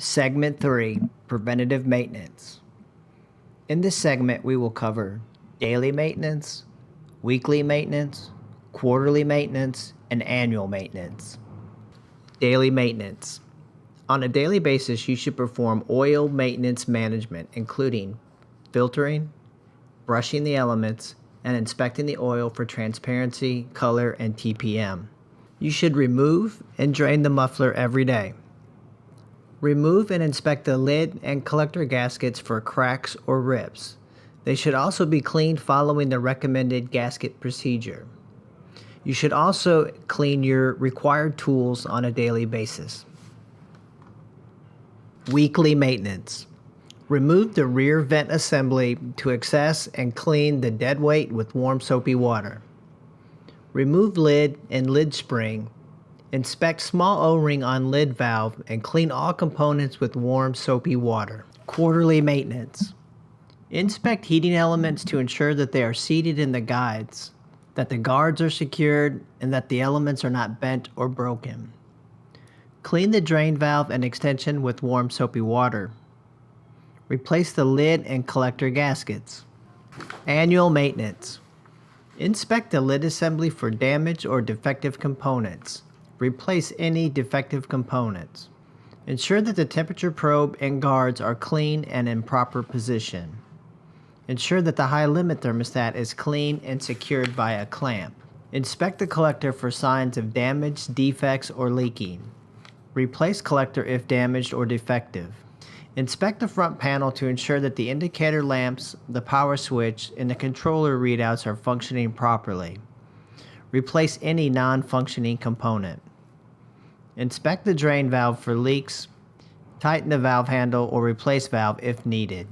Segment 3, Preventative Maintenance. In this segment, we will cover daily maintenance, weekly maintenance, quarterly maintenance, and annual maintenance. Daily maintenance. On a daily basis, you should perform oil maintenance management, including filtering, brushing the elements, and inspecting the oil for transparency, color, and TPM. You should remove and drain the muffler every day. Remove and inspect the lid and collector gaskets for cracks or rips. They should also be cleaned following the recommended gasket procedure. You should also clean your required tools on a daily basis. Weekly maintenance. Remove the rear vent assembly to access and clean the dead weight with warm soapy water. Remove lid and lid spring. Inspect small O-ring on lid valve and clean all components with warm soapy water. Quarterly maintenance. Inspect heating elements to ensure that they are seated in the guides, that the guards are secured, and that the elements are not bent or broken. Clean the drain valve and extension with warm soapy water. Replace the lid and collector gaskets. Annual maintenance. Inspect the lid assembly for damage or defective components. Replace any defective components. Ensure that the temperature probe and guards are clean and in proper position. Ensure that the high limit thermostat is clean and secured by a clamp. Inspect the collector for signs of damage, defects, or leaking. Replace collector if damaged or defective. Inspect the front panel to ensure that the indicator lamps, the power switch, and the controller readouts are functioning properly. Replace any non-functioning component. Inspect the drain valve for leaks, tighten the valve handle, or replace valve if needed.